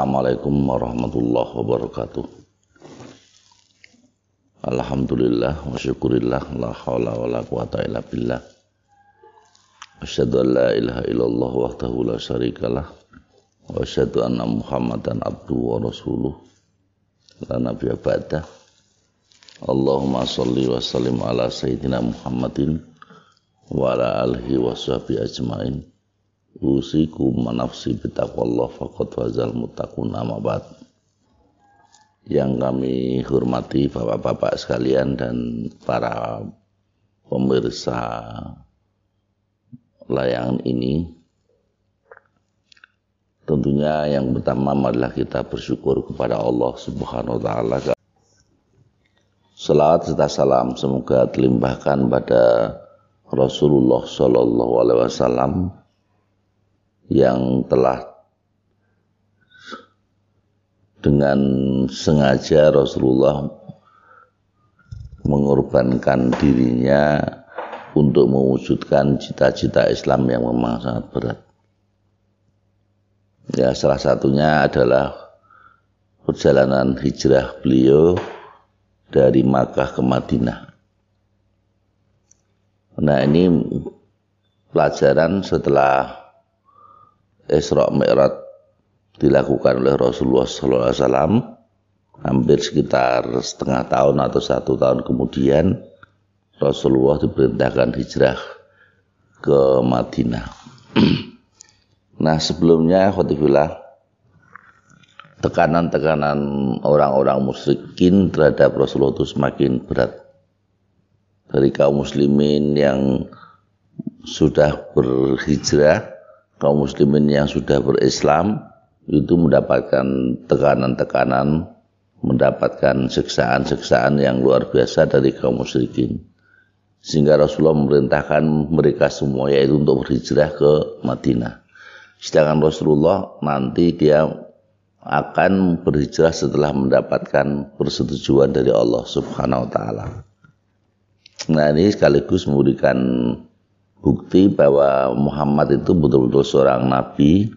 Assalamualaikum warahmatullahi wabarakatuh. Alhamdulillah wa syukurillah, la haula wa la quwata illa billah. Asyhadu an la ilaha illallah wahdahu la syarikalah wa asyhadu anna Muhammadan abduhu wa rasuluh la nabiyya ba'dah. Allahumma shalli wa sallim ala sayyidina Muhammadin wa ala alihi wa sahbihi ajmain. Usikum manafsi bitaqwallah faqad fazal muttaqun, amma ba'd. Yang kami hormati bapak-bapak sekalian dan para pemirsa layangan ini, tentunya yang pertama marilah kita bersyukur kepada Allah Subhanahu wa taala. Salawat serta salam semoga dilimpahkan pada Rasulullah sallallahu alaihi wasallam yang telah dengan sengaja Rasulullah mengorbankan dirinya untuk mewujudkan cita-cita Islam yang memang sangat berat. Ya, salah satunya adalah perjalanan hijrah beliau dari Makkah ke Madinah. Nah, ini pelajaran setelah Isra Mi'raj dilakukan oleh Rasulullah SAW, hampir sekitar setengah tahun atau 1 tahun kemudian Rasulullah diperintahkan hijrah ke Madinah. Nah, sebelumnya khotifillah, tekanan-tekanan orang-orang musyrikin terhadap Rasulullah itu semakin berat. Dari kaum muslimin yang sudah berhijrah, kaum muslimin yang sudah berislam, itu mendapatkan tekanan-tekanan, mendapatkan siksaan-siksaan yang luar biasa dari kaum musyrikin. Sehingga Rasulullah memerintahkan mereka semua yaitu untuk berhijrah ke Madinah. Sedangkan Rasulullah nanti dia akan berhijrah setelah mendapatkan persetujuan dari Allah Subhanahu wa taala. Nah, ini sekaligus memberikan bukti bahwa Muhammad itu betul-betul seorang nabi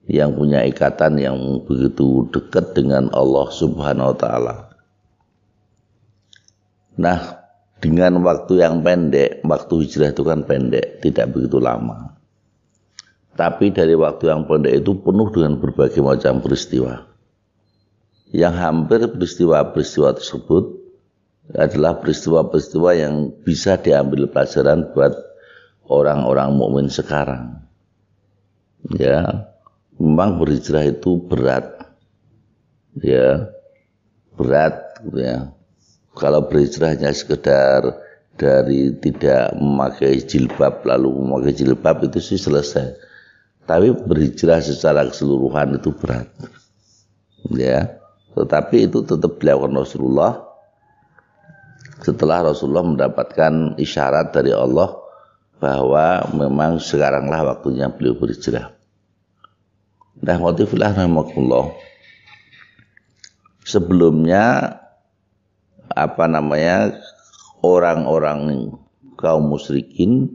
yang punya ikatan yang begitu dekat dengan Allah Subhanahu wa taala. Nah, dengan waktu yang pendek, waktu hijrah itu kan pendek, tidak begitu lama. Tapi dari waktu yang pendek itu penuh dengan berbagai macam peristiwa. Yang hampir peristiwa-peristiwa tersebut adalah peristiwa-peristiwa yang bisa diambil pelajaran buat orang-orang mukmin sekarang. Ya, memang berhijrah itu berat, ya, berat, ya. Kalau berhijrah hanya sekedar dari tidak memakai jilbab lalu memakai jilbab itu sih selesai. Tapi berhijrah secara keseluruhan itu berat, ya. Tetapi itu tetap dilakukan Rasulullah setelah Rasulullah mendapatkan isyarat dari Allah bahwa memang sekaranglah waktunya beliau berhijrah. Nah, motifillah rahmatullah. Sebelumnya orang-orang kaum musyrikin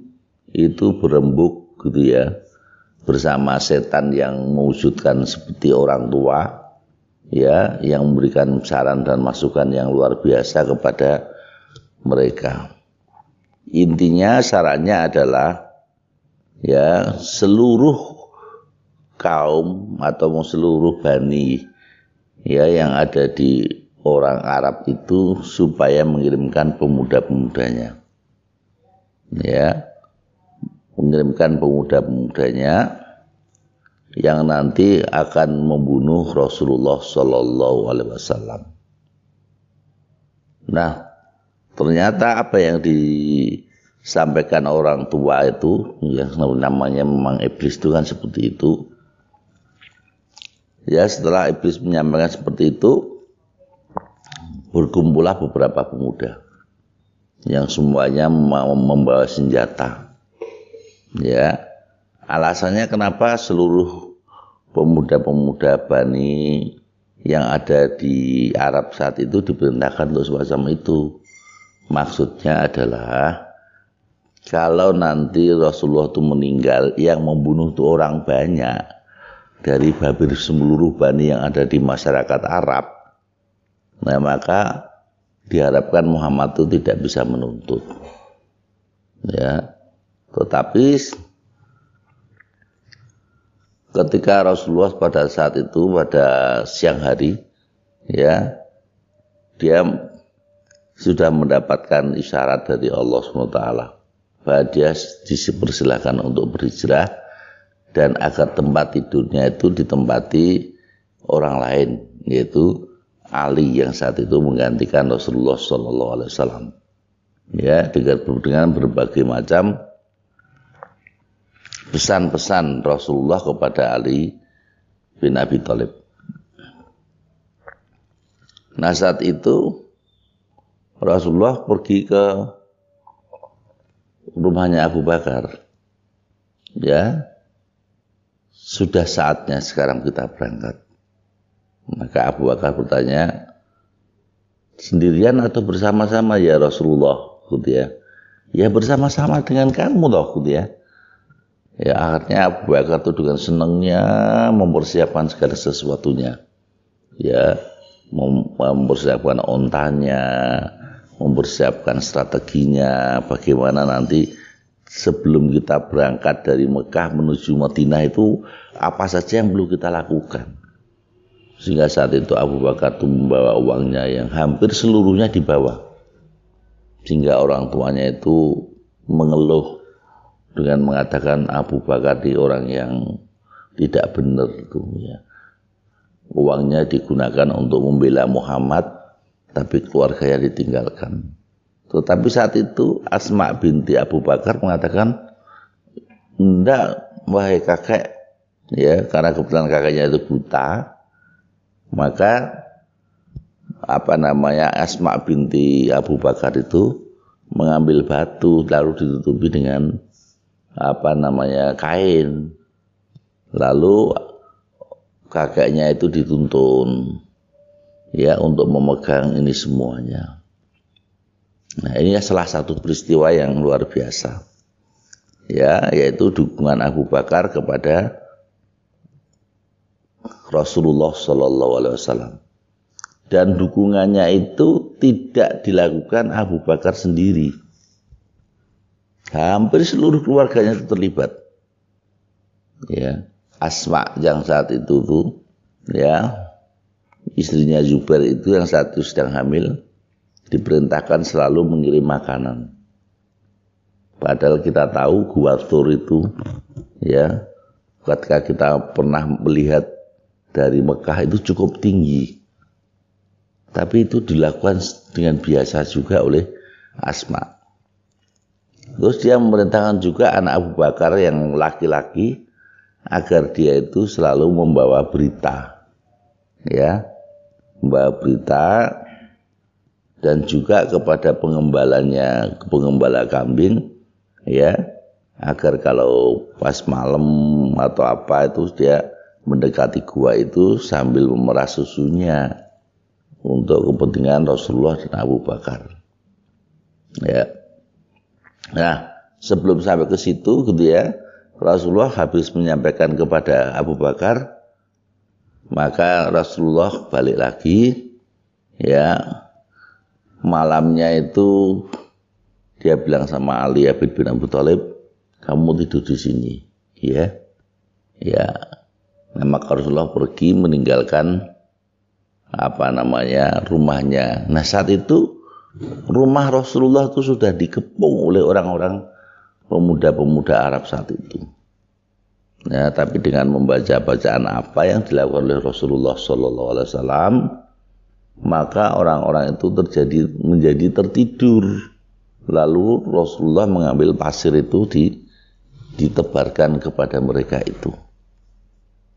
itu berembuk gitu ya, bersama setan yang mewujudkan seperti orang tua, ya, yang memberikan saran dan masukan yang luar biasa kepada mereka. Intinya sarannya adalah ya, seluruh kaum atau seluruh bani ya yang ada di orang Arab itu supaya mengirimkan pemuda-pemudanya, ya, mengirimkan pemuda-pemudanya yang nanti akan membunuh Rasulullah Sallallahu Alaihi Wasallam. Nah, ternyata apa yang disampaikan orang tua itu, yang namanya memang iblis itu kan seperti itu. Ya, setelah iblis menyampaikan seperti itu, berkumpullah beberapa pemuda yang semuanya membawa senjata. Ya, alasannya kenapa seluruh pemuda-pemuda Bani yang ada di Arab saat itu diperintahkan untuk semacam itu. Maksudnya adalah kalau nanti Rasulullah itu meninggal, yang membunuh itu orang banyak, dari hampir seluruh bani yang ada di masyarakat Arab. Nah, maka diharapkan Muhammad itu tidak bisa menuntut. Ya. Tetapi ketika Rasulullah pada saat itu pada siang hari, ya, dia sudah mendapatkan isyarat dari Allah SWT bahwa dia dipersilahkan untuk berhijrah dan agar tempat tidurnya itu ditempati orang lain, yaitu Ali yang saat itu menggantikan Rasulullah SAW. Ya, dengan berbagai macam pesan-pesan Rasulullah kepada Ali bin Abi Thalib. Nah, saat itu Rasulullah pergi ke rumahnya Abu Bakar. Ya, sudah saatnya sekarang kita berangkat. Maka Abu Bakar bertanya, sendirian atau bersama-sama ya Rasulullah? Gitu ya. Ya bersama-sama dengan kamu loh, gitu ya. Ya akhirnya Abu Bakar itu dengan senangnya mempersiapkan segala sesuatunya. Ya, mempersiapkan ontanya, mempersiapkan strateginya, bagaimana nanti sebelum kita berangkat dari Mekah menuju Madinah itu apa saja yang perlu kita lakukan. Sehingga saat itu Abu Bakar itu membawa uangnya yang hampir seluruhnya dibawa. Sehingga orang tuanya itu mengeluh dengan mengatakan Abu Bakar di orang yang tidak benar itu, ya. Uangnya digunakan untuk membela Muhammad, tapi keluarganya ditinggalkan. Tetapi saat itu Asma binti Abu Bakar mengatakan, enggak, wahai kakek, ya, karena kebetulan kakeknya itu buta, maka Asma binti Abu Bakar itu mengambil batu lalu ditutupi dengan kain. Lalu kakeknya itu dituntun, ya, untuk memegang ini semuanya. Nah, ini salah satu peristiwa yang luar biasa, ya, yaitu dukungan Abu Bakar kepada Rasulullah SAW. Dan dukungannya itu tidak dilakukan Abu Bakar sendiri. Hampir seluruh keluarganya itu terlibat. Ya, Asma yang saat itu tuh, ya, istrinya Zubair itu yang saat itu sedang hamil, diperintahkan selalu mengirim makanan. Padahal kita tahu Gua Thur itu, ya, ketika kita pernah melihat dari Mekah itu cukup tinggi. Tapi itu dilakukan dengan biasa juga oleh Asma. Terus dia memerintahkan juga anak Abu Bakar yang laki-laki agar dia itu selalu membawa berita, ya, membawa berita, dan juga kepada pengembala kambing, ya, agar kalau pas malam atau apa itu dia mendekati gua itu sambil memerah susunya untuk kepentingan Rasulullah dan Abu Bakar. Ya. Nah, sebelum sampai ke situ gitu ya, Rasulullah habis menyampaikan kepada Abu Bakar, maka Rasulullah balik lagi, ya. Malamnya itu dia bilang sama Ali bin Abi Thalib, kamu tidur di sini, ya. Ya. Nah, maka Rasulullah pergi meninggalkan rumahnya. Nah, saat itu rumah Rasulullah itu sudah dikepung oleh orang-orang pemuda-pemuda Arab saat itu. Ya, tapi dengan membaca bacaan apa yang dilakukan oleh Rasulullah SAW, maka orang-orang itu menjadi tertidur. Lalu Rasulullah mengambil pasir itu ditebarkan kepada mereka itu.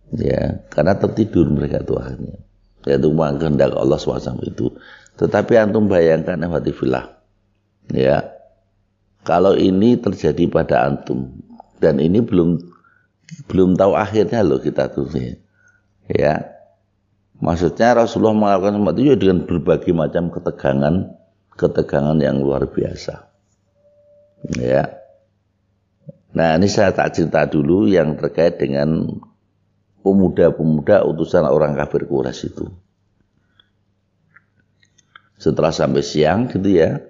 Ya, karena tertidur mereka itu akhirnya. Yaitu kehendak Allah SWT itu. Tetapi antum bayangkan, ya, kalau ini terjadi pada antum dan ini belum tahu akhirnya loh kita tuh, ya. Maksudnya Rasulullah melakukan semua itu dengan berbagai macam ketegangan yang luar biasa, ya. Nah, ini saya tak cerita dulu yang terkait dengan pemuda-pemuda utusan orang kafir Quraisy itu. Setelah sampai siang gitu ya,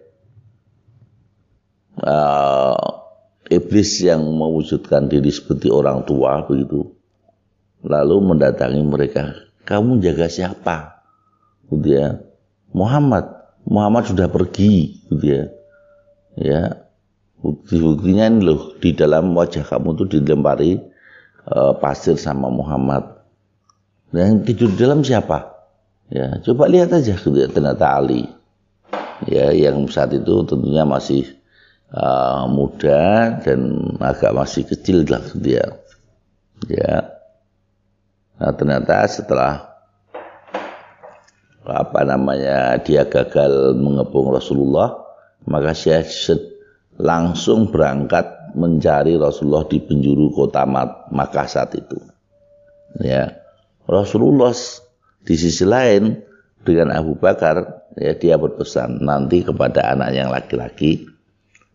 iblis yang mewujudkan diri seperti orang tua begitu, lalu mendatangi mereka. Kamu jaga siapa? Gitu ya. Muhammad sudah pergi, gitu ya. Ya, buktinya ini loh, di dalam wajah kamu tuh dilempari pasir sama Muhammad. Yang tidur di dalam siapa? Ya, coba lihat aja, gitu ya. Ternyata Ali. Ya, yang saat itu tentunya masih muda dan agak masih kecil lah, gitu ya. Ya. Nah, ternyata setelah dia gagal mengepung Rasulullah, maka Syekh langsung berangkat mencari Rasulullah di penjuru kota Makkah saat itu. Ya, Rasulullah di sisi lain dengan Abu Bakar, ya, dia berpesan nanti kepada anak yang laki-laki,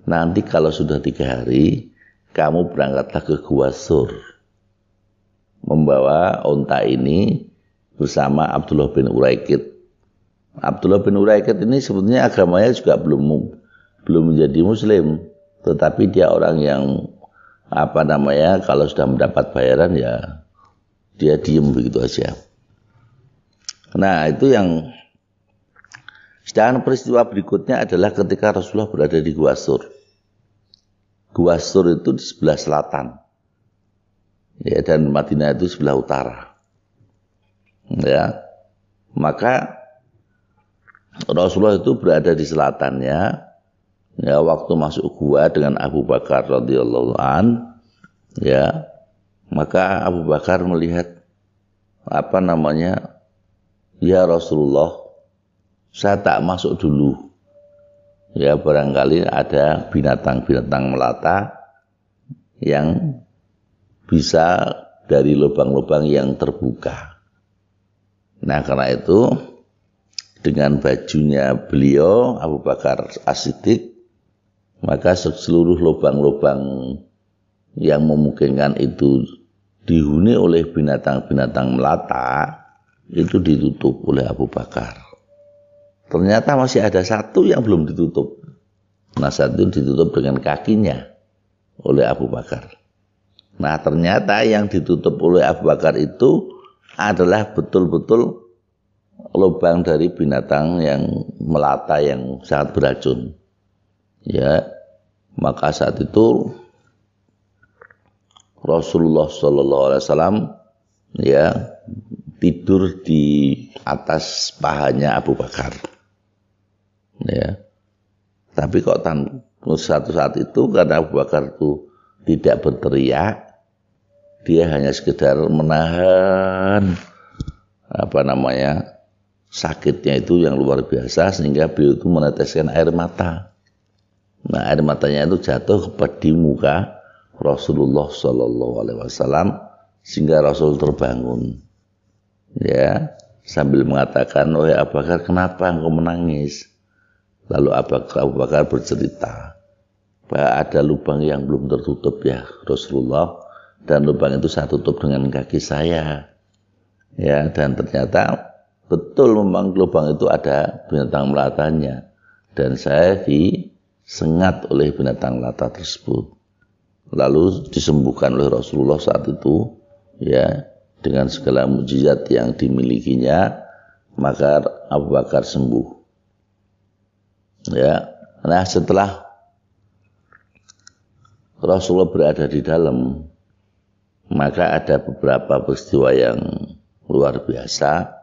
nanti kalau sudah 3 hari kamu berangkatlah ke Gua Sur, membawa onta ini bersama Abdullah bin Uraikid. Abdullah bin Uraikid ini sebetulnya agamanya juga belum menjadi muslim, tetapi dia orang yang kalau sudah mendapat bayaran ya dia diem begitu aja. Nah, itu yang sedangkan peristiwa berikutnya adalah ketika Rasulullah berada di Gua Sur. Gua Sur itu di sebelah selatan. Ya, dan Madinah itu sebelah utara. Ya. Maka Rasulullah itu berada di selatannya. Ya, waktu masuk gua dengan Abu Bakar radhiyallahu an, ya, maka Abu Bakar melihat ya Rasulullah, saya tak masuk dulu. Ya, barangkali ada binatang-binatang melata yang bisa dari lubang-lubang yang terbuka. Nah, karena itu dengan bajunya beliau Abu Bakar As-Siddiq, maka seluruh lubang-lubang yang memungkinkan itu dihuni oleh binatang-binatang melata itu ditutup oleh Abu Bakar. Ternyata masih ada satu yang belum ditutup. Nah, satu ditutup dengan kakinya oleh Abu Bakar. Nah, ternyata yang ditutup oleh Abu Bakar itu adalah betul-betul lubang dari binatang yang melata yang sangat beracun. Ya, maka saat itu Rasulullah Shallallahu Alaihi Wasallam ya tidur di atas pahanya Abu Bakar. Ya, tapi kok satu saat itu karena Abu Bakar itu tidak berteriak, dia hanya sekedar menahan sakitnya itu yang luar biasa sehingga beliau itu meneteskan air mata. Nah, air matanya itu jatuh di muka Rasulullah Shallallahu Alaihi Wasallam sehingga Rasul terbangun. Ya, sambil mengatakan, "Wahai Abu Bakar, kenapa engkau menangis?" Lalu Abu Bakar bercerita bahwa ada lubang yang belum tertutup ya Rasulullah, dan lubang itu saya tutup dengan kaki saya. Ya, dan ternyata betul memang lubang itu ada binatang melatanya, dan saya disengat oleh binatang melata tersebut. Lalu disembuhkan oleh Rasulullah saat itu, ya, dengan segala mukjizat yang dimilikinya, maka Abu Bakar sembuh. Ya, nah setelah Rasulullah berada di dalam, maka ada beberapa peristiwa yang luar biasa,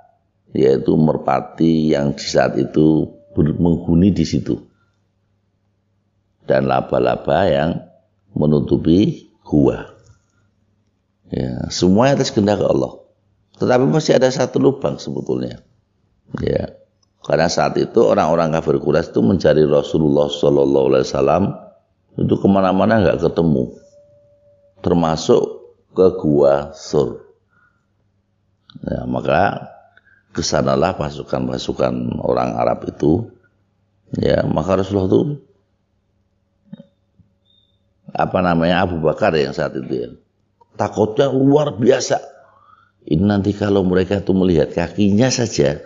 yaitu merpati yang di saat itu menghuni di situ, dan laba-laba yang menutupi gua. Ya, semua atas kehendak Allah. Tetapi masih ada satu lubang sebetulnya. Ya, karena saat itu orang-orang kafir Quraisy itu mencari Rasulullah Shallallahu Alaihi Wasallam itu kemana-mana nggak ketemu, termasuk ke Gua Sur. Ya, maka kesanalah pasukan-pasukan orang Arab itu. Ya, maka Rasulullah itu Abu Bakar yang saat itu ya, takutnya luar biasa. Ini nanti kalau mereka itu melihat kakinya saja,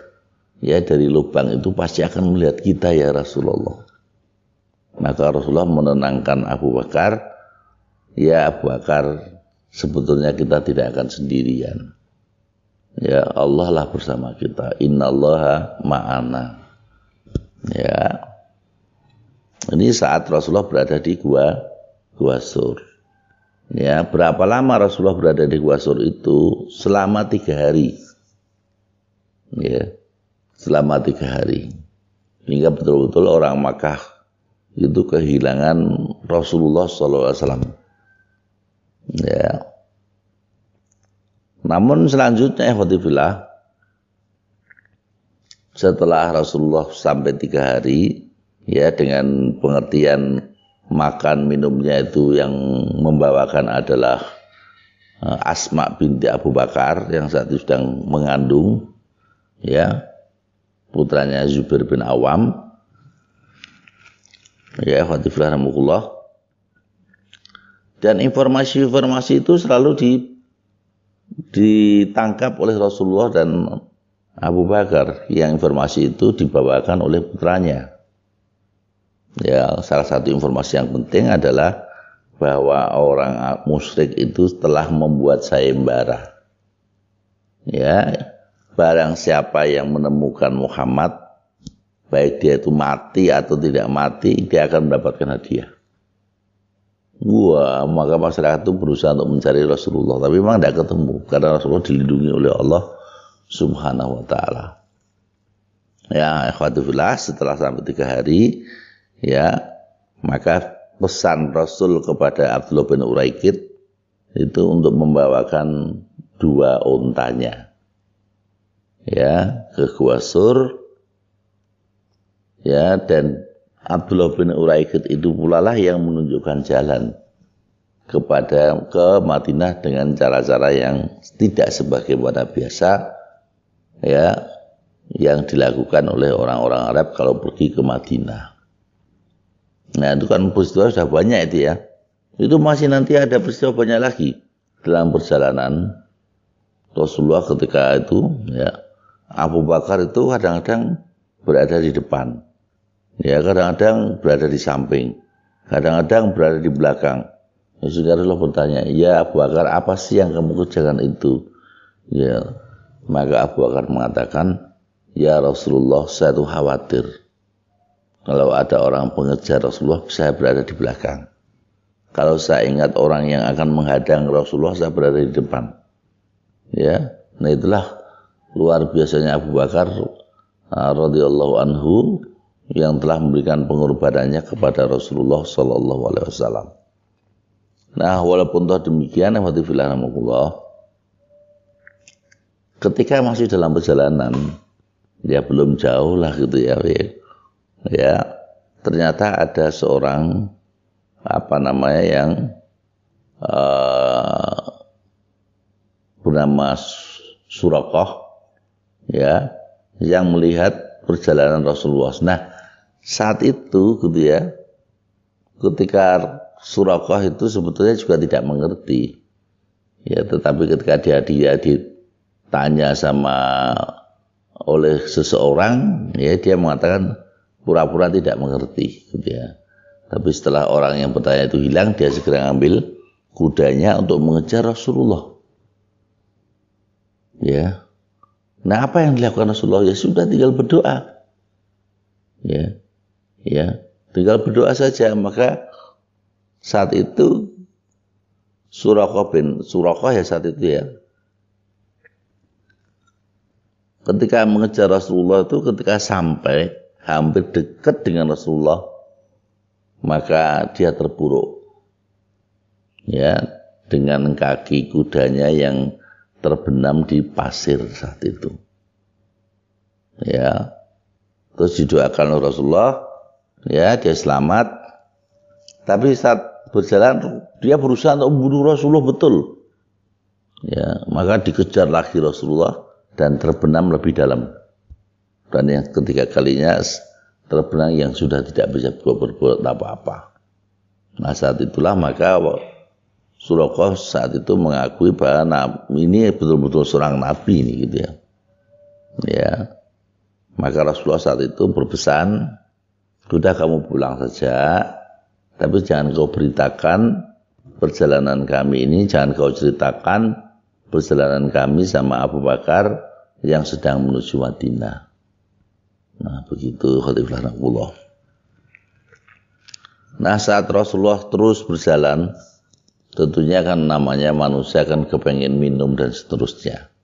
ya dari lubang itu pasti akan melihat kita ya Rasulullah. Maka Rasulullah menenangkan Abu Bakar, ya Abu Bakar, sebetulnya kita tidak akan sendirian. Ya Allah lah bersama kita. Innallaha ma'ana. Ya. Ini saat Rasulullah berada di Gua Sur. Ya, berapa lama Rasulullah berada di Gua Sur itu? Selama 3 hari. Ya, selama 3 hari. Hingga betul-betul orang Makkah itu kehilangan Rasulullah SAW. Ya. Namun selanjutnya, ikhwatifillah, setelah Rasulullah sampai 3 hari, ya dengan pengertian makan minumnya itu yang membawakan adalah Asma binti Abu Bakar yang saat itu sedang mengandung, ya putranya Zubair bin Awam, ya ikhwatifillah rahimahullah. Dan informasi-informasi itu selalu ditangkap oleh Rasulullah dan Abu Bakar, yang informasi itu dibawakan oleh putranya. Ya, salah satu informasi yang penting adalah bahwa orang musyrik itu telah membuat sayembara. Ya, barang siapa yang menemukan Muhammad, baik dia itu mati atau tidak mati, dia akan mendapatkan hadiah. Wah, maka masyarakat itu berusaha untuk mencari Rasulullah, tapi memang tidak ketemu karena Rasulullah dilindungi oleh Allah Subhanahu wa ta'ala. Ya, ikhwatifillah, setelah sampai 3 hari, ya, maka pesan Rasul kepada Abdullah bin Uraikid itu untuk membawakan 2 untanya, ya, ke Gua Sur, ya, dan Abdullah bin Uraikid itu pula lah yang menunjukkan jalan ke Madinah dengan cara-cara yang tidak sebagaimana biasa, ya, yang dilakukan oleh orang-orang Arab kalau pergi ke Madinah. Nah, itu kan peristiwa sudah banyak itu ya. Itu masih nanti ada peristiwa banyak lagi dalam perjalanan Rasulullah ketika itu, ya. Abu Bakar itu kadang-kadang berada di depan. Ya, kadang-kadang berada di samping, kadang-kadang berada di belakang. Sehingga Rasulullah bertanya, ya Abu Bakar, apa sih yang kamu kerjakan itu? Ya, maka Abu Bakar mengatakan, ya Rasulullah, saya itu khawatir kalau ada orang pengejar Rasulullah, saya berada di belakang. Kalau saya ingat orang yang akan menghadang Rasulullah, saya berada di depan. Ya, nah itulah luar biasanya Abu Bakar radhiyallahu anhu yang telah memberikan pengorbanannya kepada Rasulullah sallallahu alaihi wasallam. Nah, walaupun toh demikian, ketika masih dalam perjalanan, ya belum jauh lah gitu ya. Ya, ternyata ada seorang yang bernama Suraqah, ya, yang melihat perjalanan Rasulullah. Nah, saat itu gitu ya, ketika Suraqah itu sebetulnya juga tidak mengerti, ya, tetapi ketika dia ditanya oleh seseorang, ya, dia mengatakan pura-pura tidak mengerti gitu ya. Tapi setelah orang yang bertanya itu hilang, dia segera ambil kudanya untuk mengejar Rasulullah. Ya. Nah, apa yang dilakukan Rasulullah? Ya sudah, tinggal berdoa. Ya. Ya, tinggal berdoa saja. Maka saat itu Suraqah ya saat itu ya, ketika mengejar Rasulullah itu, ketika sampai hampir dekat dengan Rasulullah, maka dia terpuruk, ya, dengan kaki kudanya yang terbenam di pasir saat itu, ya. Terus didoakan oleh Rasulullah, ya, dia selamat. Tapi saat berjalan dia berusaha untuk membunuh Rasulullah betul, ya, maka dikejar lagi Rasulullah dan terbenam lebih dalam. Dan yang ketiga kalinya terbenam yang sudah tidak bisa berbuat apa-apa. Nah, saat itulah maka Suraqah saat itu mengakui bahwa ini betul-betul seorang nabi ini gitu ya. Ya. Maka Rasulullah saat itu berpesan, sudah kamu pulang saja, tapi jangan kau beritakan perjalanan kami ini, jangan kau ceritakan perjalanan kami sama Abu Bakar yang sedang menuju Madinah. Nah, begitu khatifullah Rasulullah. Nah, saat Rasulullah terus berjalan, tentunya kan namanya manusia kan kepengen minum dan seterusnya.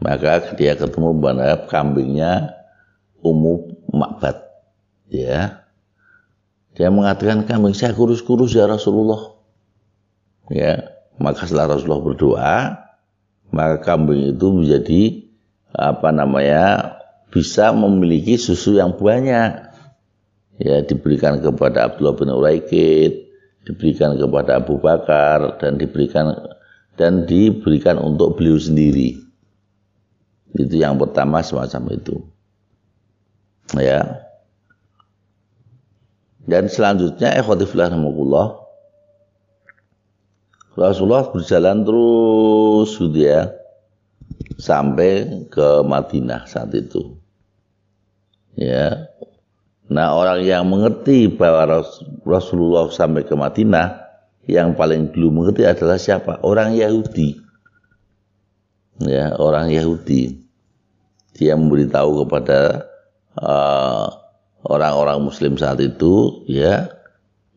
Maka dia ketemu pada kambingnya Ummu Ma'bad. Ya. Dia mengatakan, kambing saya kurus-kurus ya Rasulullah. Ya, maka setelah Rasulullah berdoa, maka kambing itu menjadi bisa memiliki susu yang banyak. Ya, diberikan kepada Abdullah bin Uraikid, diberikan kepada Abu Bakar, dan diberikan untuk beliau sendiri. Itu yang pertama semacam itu. Ya. Dan selanjutnya ikhwatifillah rahimakumullah, Rasulullah berjalan terus gitu ya sampai ke Madinah saat itu. Ya. Nah, orang yang mengerti bahwa Rasulullah sampai ke Madinah, yang paling dulu mengerti adalah siapa? Orang Yahudi. Ya, orang Yahudi. Dia memberitahu kepada orang-orang Muslim saat itu, ya,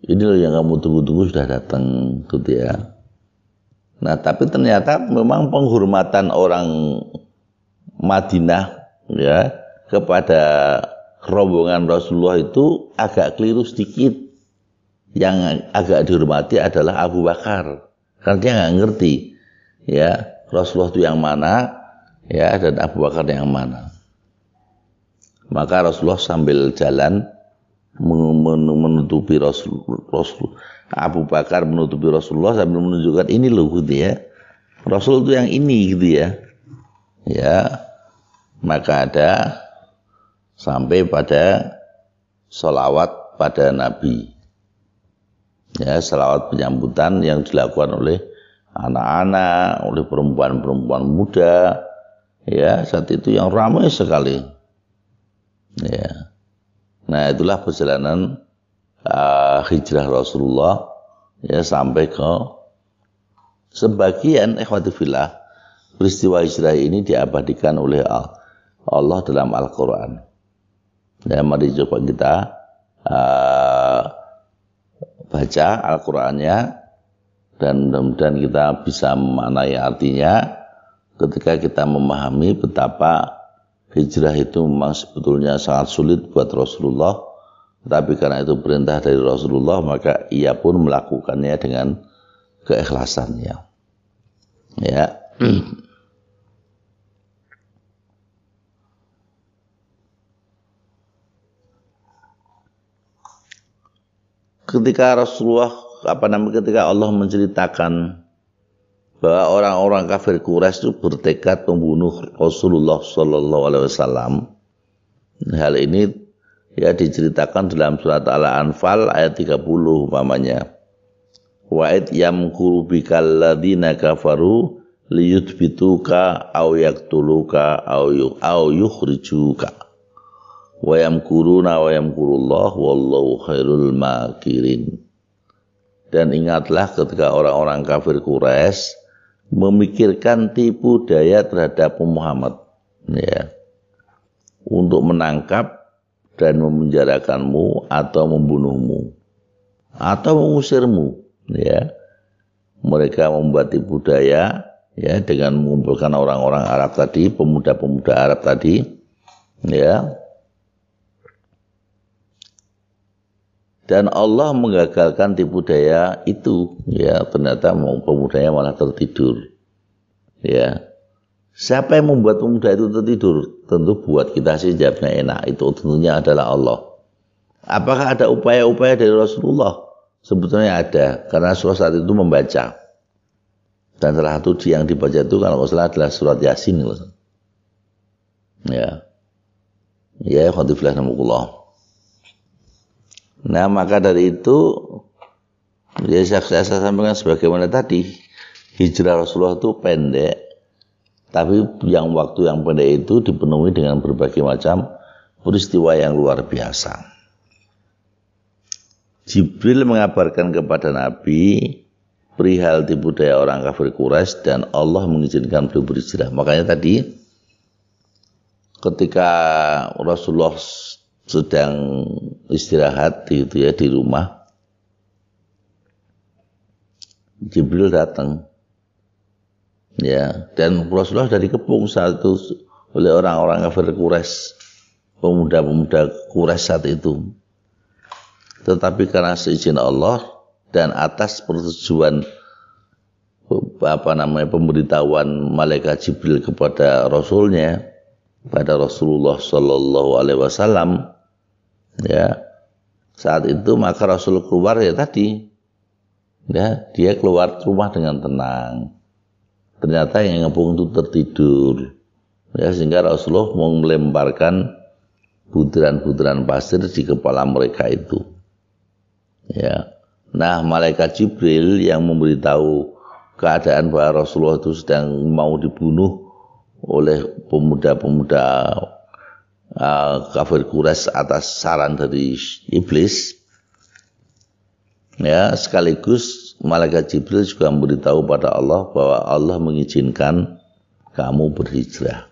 ini loh yang kamu tunggu-tunggu sudah datang, gitu ya. Nah, tapi ternyata memang penghormatan orang Madinah, ya, kepada rombongan Rasulullah itu agak keliru sedikit. Yang agak dihormati adalah Abu Bakar, karena dia nggak ngerti, ya, Rasulullah itu yang mana, ya, dan Abu Bakar yang mana. Maka Rasulullah sambil jalan menutupi Rasul Abu Bakar menutupi Rasulullah sambil menunjukkan ini loh gitu ya. Rasul itu yang ini gitu ya. Ya. Maka ada sampai pada sholawat pada Nabi. Ya, sholawat penyambutan yang dilakukan oleh anak-anak, oleh perempuan-perempuan muda. Ya, saat itu yang ramai sekali. Ya. Nah, itulah perjalanan hijrah Rasulullah ya sampai ke sebagian ikhwatifillah peristiwa hijrah ini diabadikan oleh Allah dalam Al-Quran. Ya, mari coba kita baca Al-Qurannya dan mudah-mudahan kita bisa memaknai artinya ketika kita memahami betapa hijrah itu memang sebetulnya sangat sulit buat Rasulullah, tapi karena itu perintah dari Rasulullah, maka ia pun melakukannya dengan keikhlasannya. Ya. Ketika ketika Allah menceritakan bahwa orang-orang kafir Quraisy itu bertekad membunuh Rasulullah Sallallahu Alaihi Wasallam. Hal ini ya diceritakan dalam surat Al-Anfal ayat 30 umpamanya. Wa'id yamkuru bikal ladzina kafaru liyuthbituka aw yaqtuluka aw yukhrijuka. Wa yamkuruna wa yamkurullah wallahu khairul makirin. Dan ingatlah ketika orang-orang kafir Quraisy memikirkan tipu daya terhadap Muhammad, ya, untuk menangkap dan memenjarakanmu atau membunuhmu atau mengusirmu, ya. Mereka membuat tipu daya, ya, dengan mengumpulkan orang-orang Arab tadi, pemuda-pemuda Arab tadi, ya. Dan Allah menggagalkan tipu daya itu, ya, ternyata pemudanya malah tertidur. Ya. Siapa yang membuat pemuda itu tertidur? Tentu buat kita sih jawabnya enak, itu tentunya adalah Allah. Apakah ada upaya-upaya dari Rasulullah? Sebetulnya ada, karena Rasulullah saat itu membaca. Dan salah satu yang dibaca itu kalau nggak salah adalah surat Yasin. Ya. Ya, khatifillah namukullah. Nah, maka dari itu Ya saya sampaikan sebagaimana tadi, hijrah Rasulullah itu pendek, tapi yang waktu yang pendek itu dipenuhi dengan berbagai macam peristiwa yang luar biasa. Jibril mengabarkan kepada Nabi perihal tipu daya orang kafir Quraisy dan Allah mengizinkan beliau berhijrah. Makanya tadi ketika Rasulullah sedang istirahat di rumah, Jibril datang, ya, dan Rasulullah sudah dikepung saat itu oleh orang-orang kafir Quraisy, pemuda-pemuda Quraisy saat itu. Tetapi karena seizin Allah dan atas persetujuan pemberitahuan malaikat Jibril kepada Rasulnya, pada Rasulullah Shallallahu Alaihi Wasallam, ya, saat itu maka Rasul keluar ya tadi. Ya, dia keluar rumah dengan tenang. Ternyata yang ngepung itu tertidur. Ya, sehingga Rasulullah mau melemparkan butiran-butiran pasir di kepala mereka itu. Ya. Nah, malaikat Jibril yang memberitahu keadaan bahwa Rasulullah itu sedang mau dibunuh oleh pemuda-pemuda kafir Quraisy atas saran dari iblis. Ya, sekaligus malaikat Jibril juga memberitahu pada Allah bahwa Allah mengizinkan kamu berhijrah.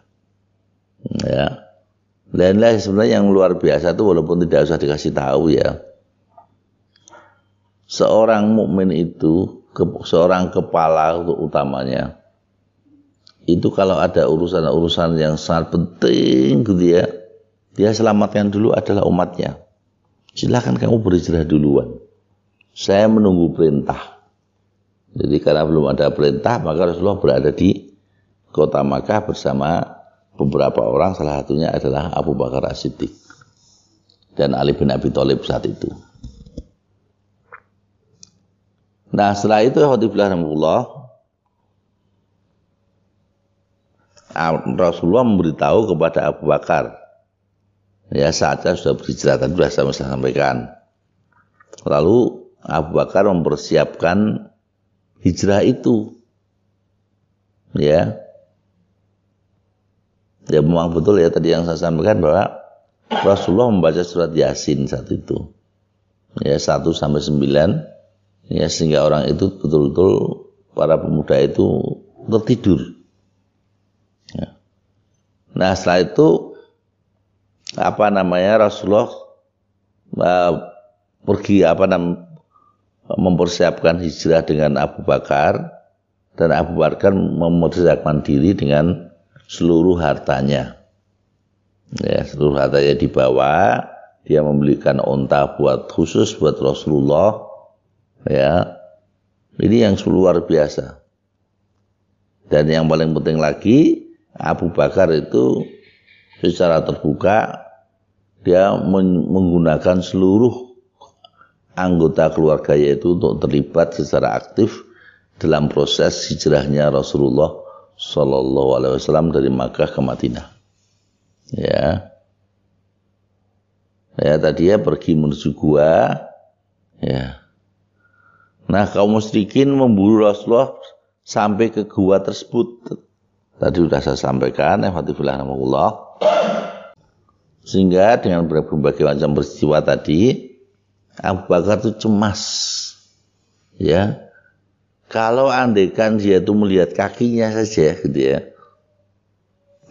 Ya. Lain-lain sebenarnya yang luar biasa itu walaupun tidak usah dikasih tahu ya. Seorang mukmin itu, seorang kepala utamanya, itu kalau ada urusan-urusan yang sangat penting gitu ya, dia selamatkan dulu adalah umatnya. Silakan kamu berhijrah duluan. Saya menunggu perintah. Jadi karena belum ada perintah, maka Rasulullah berada di kota Makkah bersama beberapa orang, salah satunya adalah Abu Bakar As-Siddiq dan Ali bin Abi Thalib saat itu. Nah, setelah itu Rasulullah memberitahu kepada Abu Bakar, ya, saatnya sudah berhijrah, tadi sudah saya sampaikan. Lalu Abu Bakar mempersiapkan hijrah itu, ya. Ya memang betul ya tadi yang saya sampaikan bahwa Rasulullah membaca surat Yasin saat itu, ya 1-9, ya, sehingga orang itu betul-betul para pemuda itu tertidur. Ya. Nah setelah itu Rasulullah pergi mempersiapkan hijrah dengan Abu Bakar, dan Abu Bakar mempersiapkan diri dengan seluruh hartanya. Ya, seluruh hartanya dibawa, dia membelikan unta khusus buat Rasulullah. Ya, ini yang luar biasa. Dan yang paling penting lagi, Abu Bakar itu secara terbuka dia menggunakan seluruh anggota keluarganya itu untuk terlibat secara aktif dalam proses hijrahnya Rasulullah Shallallahu Alaihi Wasallam dari Makkah ke Madinah. Ya, tadi ya pergi menuju gua. Ya. Nah, kaum musyrikin memburu Rasulullah sampai ke gua tersebut. Tadi sudah saya sampaikan, sehingga dengan berbagai macam peristiwa tadi, Abu Bakar itu cemas, ya. Kalau andaikan dia itu melihat kakinya saja, gitu ya,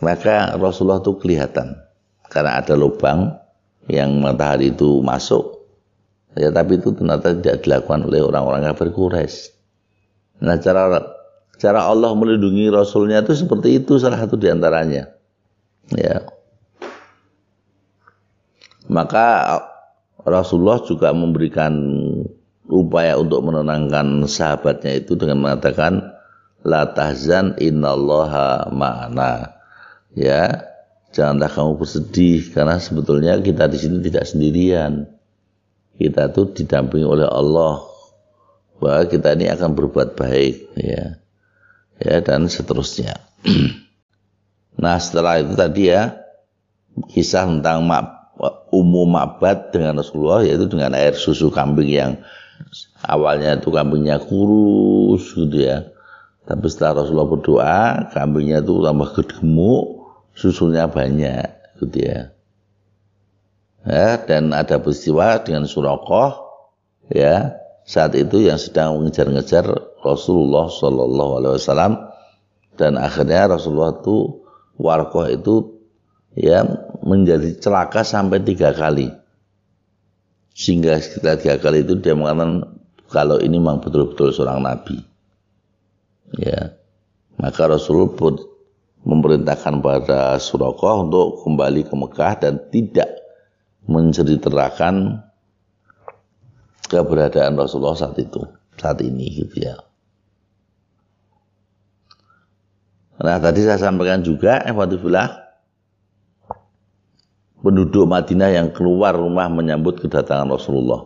maka Rasulullah itu kelihatan karena ada lubang yang matahari itu masuk, ya. Tapi itu ternyata tidak dilakukan oleh orang-orang kafir Quraisy. Nah, cara Allah melindungi Rasulnya itu seperti itu, salah satu diantaranya, ya. Maka Rasulullah juga memberikan upaya untuk menenangkan sahabatnya itu dengan mengatakan la tahzan innallaha ma'ana. Ya, janganlah kamu bersedih karena sebetulnya kita di sini tidak sendirian. Kita tuh didampingi oleh Allah. Bahwa kita ini akan berbuat baik, ya. Ya, dan seterusnya. Nah, setelah itu tadi ya kisah tentang Ummu Ma'bad dengan Rasulullah, yaitu dengan air susu kambing yang awalnya itu kambingnya kurus gitu ya. Tapi setelah Rasulullah berdoa, kambingnya itu tambah gemuk, susunya banyak gitu ya. Ya, dan ada peristiwa dengan Suraqah ya, saat itu yang sedang mengejar-ngejar Rasulullah Shallallahu Alaihi Wasallam, dan akhirnya Rasulullah itu Warqah itu ya menjadi celaka sampai 3 kali, sehingga sekitar 3 kali itu dia mengatakan kalau ini memang betul-betul seorang nabi ya. Maka Rasul pun memerintahkan pada Suraqah untuk kembali ke Mekah dan tidak menceritakan keberadaan Rasulullah saat ini gitu ya. Nah, tadi saya sampaikan juga penduduk Madinah yang keluar rumah menyambut kedatangan Rasulullah.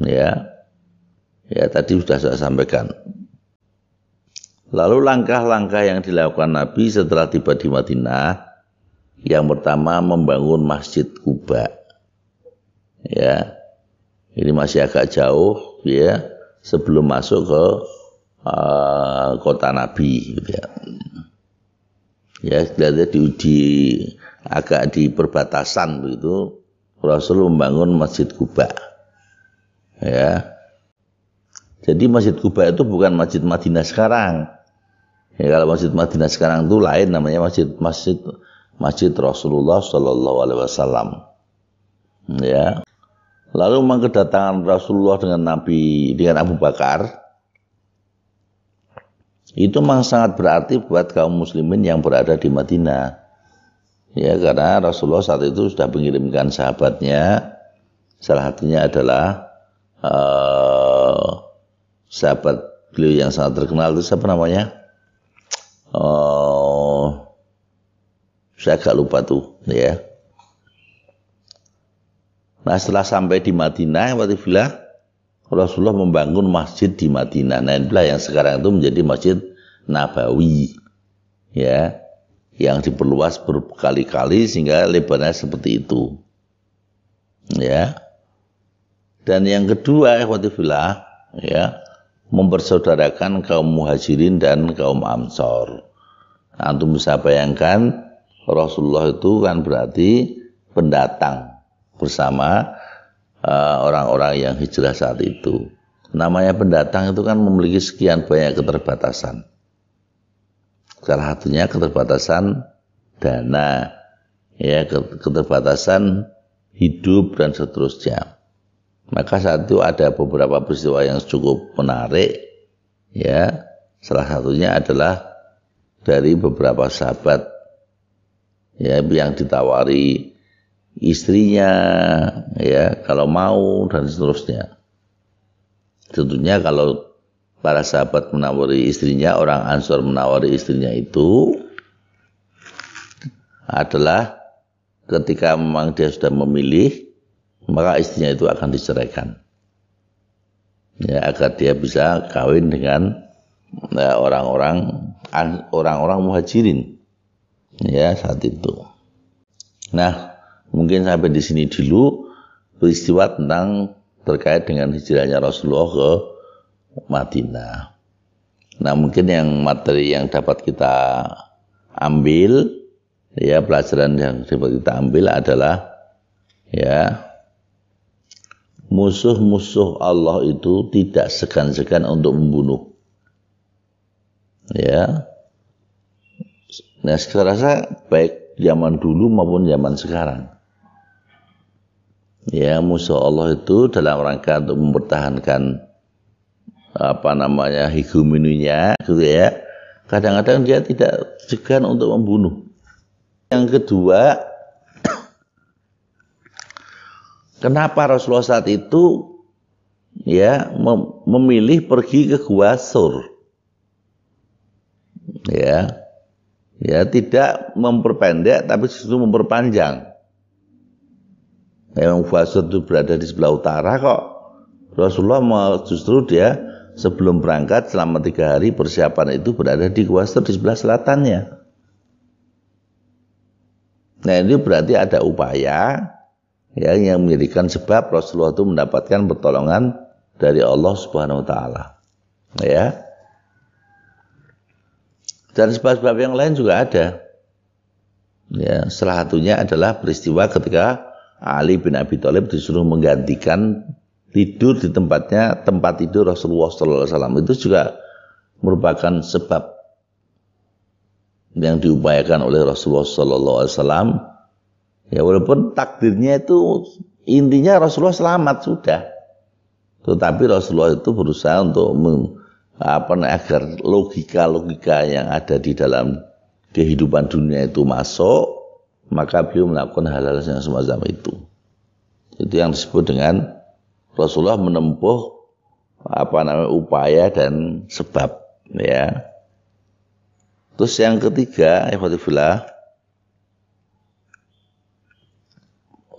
Ya, tadi sudah saya sampaikan. Lalu langkah-langkah yang dilakukan Nabi setelah tiba di Madinah, yang pertama membangun Masjid Quba. Ya, ini masih agak jauh ya sebelum masuk ke kota Nabi gitu ya. Ya, kelihatannya agak di perbatasan begitu Rasul membangun Masjid Quba. Ya. Jadi Masjid Quba itu bukan Masjid Madinah sekarang. Ya, kalau Masjid Madinah sekarang itu lain, namanya Masjid Rasulullah Shallallahu Alaihi Wasallam. Ya. Lalu memang kedatangan Rasulullah dengan Abu Bakar itu memang sangat berarti buat kaum muslimin yang berada di Madinah. Ya, karena Rasulullah saat itu sudah mengirimkan sahabatnya, salah satunya adalah sahabat beliau yang sangat terkenal itu siapa namanya? Saya agak lupa tuh ya. Nah, setelah sampai di Madinah, Rasulullah membangun masjid di Madinah. Nah, inilah yang sekarang itu menjadi Masjid Nabawi. Ya, yang diperluas berkali-kali sehingga lebarnya seperti itu. Ya. Dan yang kedua, ya, mempersaudarakan kaum Muhajirin dan kaum Ansor. Antum bisa bayangkan Rasulullah itu kan berarti pendatang bersama orang-orang yang hijrah saat itu. Namanya pendatang itu kan memiliki sekian banyak keterbatasan. Salah satunya keterbatasan dana, ya, keterbatasan hidup dan seterusnya. Maka saat itu ada beberapa peristiwa yang cukup menarik, ya. Salah satunya adalah dari beberapa sahabat, ya, yang ditawari istrinya, ya, kalau mau dan seterusnya. Tentunya kalau para sahabat menawari istrinya, orang Ansor menawari istrinya itu adalah ketika memang dia sudah memilih, maka istrinya itu akan diceraikan. Ya, agar dia bisa kawin dengan orang-orang Muhajirin. Ya, saat itu. Nah, mungkin sampai di sini dulu peristiwa terkait dengan hijrahnya Rasulullah ke Madinah. Nah, mungkin yang materi yang dapat kita ambil, ya, pelajaran yang dapat kita ambil adalah, ya, musuh-musuh Allah itu tidak segan-segan untuk membunuh. Ya. Nah, saya rasa baik zaman dulu maupun zaman sekarang. Ya, musuh Allah itu dalam rangka untuk mempertahankan hegemoninya gitu ya. Kadang-kadang dia tidak segan untuk membunuh. Yang kedua, kenapa Rasulullah saat itu ya memilih pergi ke Gua Sur? Ya, tidak memperpendek tapi justru memperpanjang. Memang Gua Sur itu berada di sebelah utara kok. Rasulullah justru dia sebelum berangkat selama 3 hari persiapan itu berada di Gua Sur di sebelah selatannya. Nah, ini berarti ada upaya, ya, yang menjadikan sebab Rasulullah itu mendapatkan pertolongan dari Allah Subhanahu wa taala. Ya. Dan sebab-sebab yang lain juga ada. Ya, salah satunya adalah peristiwa ketika Ali bin Abi Thalib disuruh menggantikan tidur di tempat tidur Rasulullah sallallahu alaihi wasallam. Itu juga merupakan sebab yang diupayakan oleh Rasulullah sallallahu alaihi wasallam. Ya, walaupun takdirnya itu intinya Rasulullah selamat sudah. Tetapi Rasulullah itu berusaha untuk agar logika-logika yang ada di dalam kehidupan dunia itu masuk, maka beliau melakukan hal-hal yang semacam itu. Itu yang disebut dengan Rasulullah menempuh upaya dan sebab, ya. Terus yang ketiga, ikhwatifillah,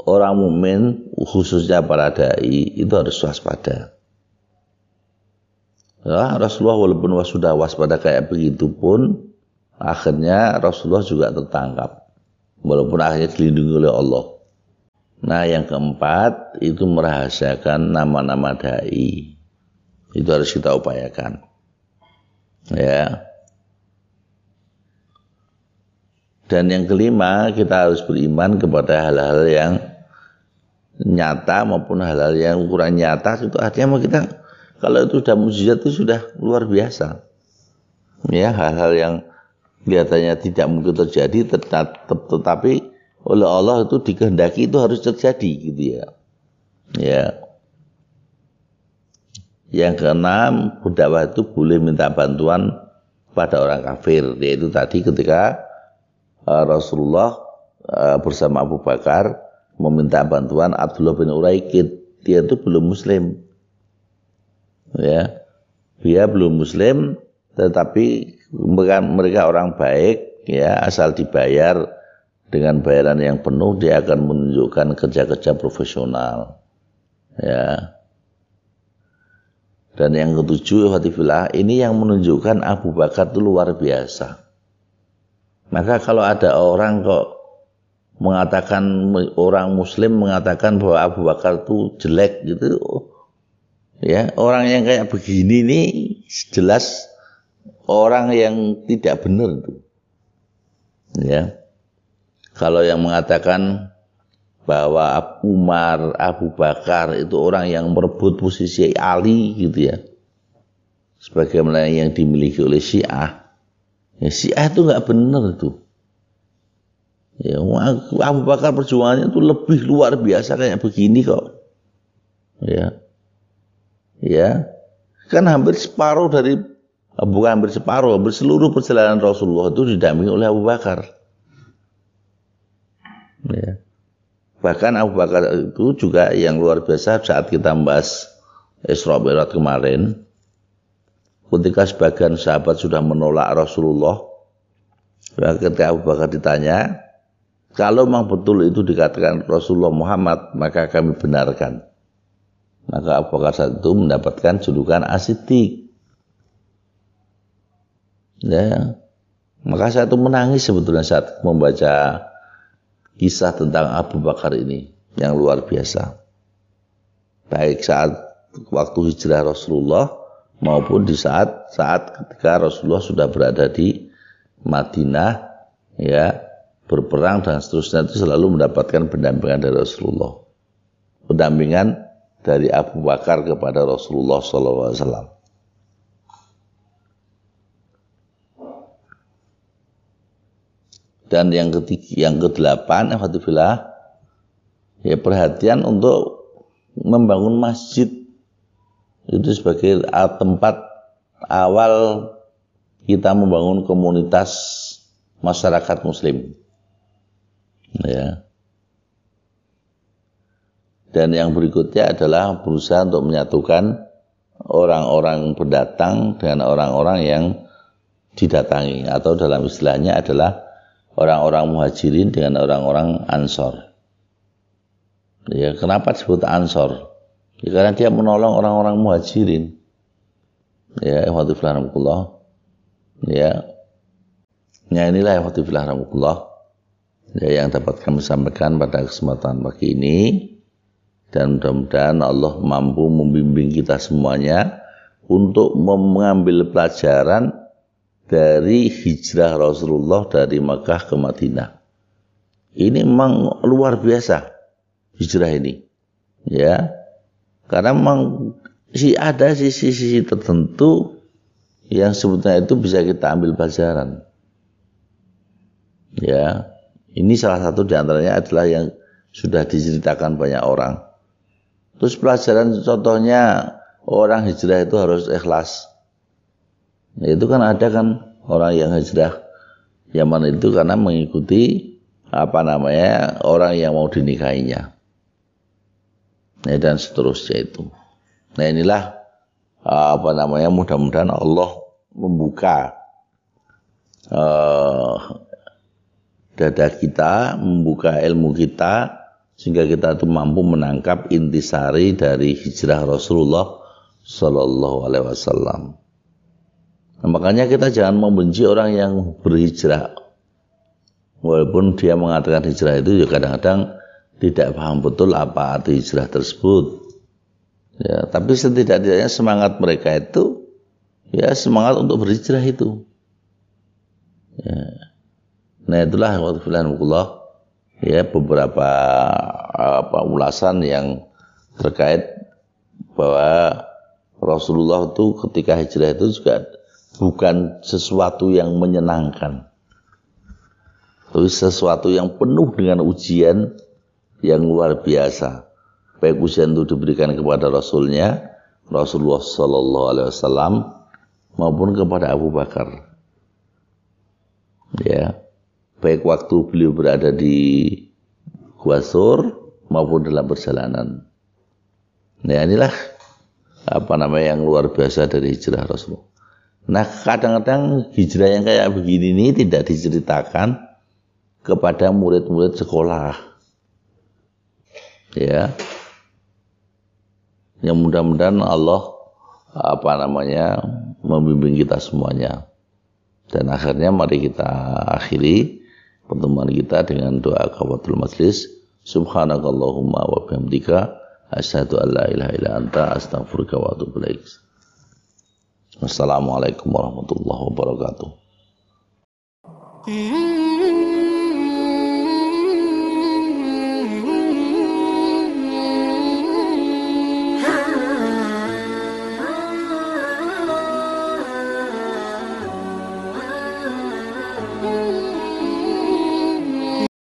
orang mukmin khususnya para dai itu harus waspada. Ya, Rasulullah walaupun sudah waspada kayak begitu pun, akhirnya Rasulullah juga tertangkap. Walaupun akhirnya dilindungi oleh Allah. Nah, yang keempat itu merahasiakan nama-nama dai. Itu harus kita upayakan. Ya. Dan yang kelima, kita harus beriman kepada hal-hal yang nyata maupun hal-hal yang kurang nyata. Itu artinya kita kalau itu sudah mukjizat itu sudah luar biasa. Ya, hal-hal yang kelihatannya tidak mungkin terjadi tetapi oleh Allah itu dikehendaki itu harus terjadi gitu ya. Ya. Yang keenam, berdakwah itu boleh minta bantuan pada orang kafir, yaitu tadi ketika Rasulullah bersama Abu Bakar meminta bantuan Abdullah bin Uraikid. Dia itu belum muslim. Ya. Dia belum muslim tetapi mereka orang baik, ya, asal dibayar dengan bayaran yang penuh dia akan menunjukkan kerja-kerja profesional. Ya. Dan yang ketujuh, ikhwatifillah, ini yang menunjukkan Abu Bakar itu luar biasa. Maka kalau ada orang kok mengatakan, orang muslim mengatakan bahwa Abu Bakar itu jelek gitu, ya, orang yang kayak begini nih jelas orang yang tidak benar itu. Ya. Kalau yang mengatakan bahwa Umar, Abu Bakar itu orang yang merebut posisi Ali gitu ya, sebagaimana yang dimiliki oleh Syiah. Ya, Syiah itu nggak benar itu. Ya, Abu Bakar perjuangannya itu lebih luar biasa kayak begini kok. Ya, ya, kan hampir separuh dari, bukan hampir separuh, hampir seluruh perjalanan Rasulullah itu didampingi oleh Abu Bakar. Ya. Bahkan Abu Bakar itu juga yang luar biasa saat kita membahas Isra Mi'raj kemarin, ketika sebagian sahabat sudah menolak Rasulullah, ketika Abu Bakar ditanya, kalau memang betul itu dikatakan Rasulullah Muhammad, maka kami benarkan. Maka Abu Bakar saat itu mendapatkan julukan As-Siddiq. Ya. Maka saya itu menangis sebetulnya saat membaca kisah tentang Abu Bakar ini yang luar biasa. Baik saat waktu hijrah Rasulullah maupun di saat ketika Rasulullah sudah berada di Madinah, ya, berperang dan seterusnya, itu selalu mendapatkan pendampingan dari Rasulullah. Pendampingan dari Abu Bakar kepada Rasulullah SAW. Dan yang kedelapan, alhamdulillah, ya, perhatian untuk membangun masjid itu sebagai tempat awal kita membangun komunitas masyarakat Muslim. Ya. Dan yang berikutnya adalah berusaha untuk menyatukan orang-orang pendatang dengan orang-orang yang didatangi, atau dalam istilahnya adalah orang-orang muhajirin dengan orang-orang ansor. Ya, kenapa disebut ansor? Ya, karena dia menolong orang-orang muhajirin. Ya, ikhwatifillah. Ya. Ya, inilah ikhwatifillah. Ya, yang dapat kami sampaikan pada kesempatan pagi ini. Dan mudah-mudahan Allah mampu membimbing kita semuanya untuk mengambil pelajaran dari hijrah Rasulullah dari Makkah ke Madinah. Ini memang luar biasa hijrah ini. Ya. Karena memang ada sisi-sisi tertentu yang sebetulnya itu bisa kita ambil pelajaran. Ya. Ini salah satu di antaranya adalah yang sudah diceritakan banyak orang. Terus pelajaran contohnya orang hijrah itu harus ikhlas. Nah, itu kan ada kan orang yang hijrah Yaman itu karena mengikuti orang yang mau dinikahinya. Nah, dan seterusnya itu. Nah, inilah mudah-mudahan Allah membuka dada kita, membuka ilmu kita, sehingga kita itu mampu menangkap intisari dari hijrah Rasulullah Sallallahu Alaihi Wasallam. Nah, makanya kita jangan membenci orang yang berhijrah, walaupun dia mengatakan hijrah itu, ya kadang-kadang tidak paham betul apa arti hijrah tersebut. Ya, tapi setidak-tidaknya semangat mereka itu, ya semangat untuk berhijrah itu. Ya. Nah, itulah Allah. Ya, beberapa ulasan yang terkait bahwa Rasulullah itu ketika hijrah itu juga bukan sesuatu yang menyenangkan, tapi sesuatu yang penuh dengan ujian yang luar biasa. Baik ujian itu diberikan kepada Rasulnya, Rasulullah Sallallahu Alaihi Wasallam, maupun kepada Abu Bakar. Ya. Baik waktu beliau berada di Gua Sur maupun dalam perjalanan. Nah, inilah yang luar biasa dari hijrah Rasulullah. Nah, kadang-kadang hijrah yang kayak begini ini tidak diceritakan kepada murid-murid sekolah. Ya. Yang mudah-mudahan Allah membimbing kita semuanya. Dan akhirnya mari kita akhiri pertemuan kita dengan doa kafatul majlis. Subhanakallahumma wa bihamdika asyhadu an la ilaha illa anta astaghfiruka wa atubu ilaik. Wassalamualaikum warahmatullahi wabarakatuh.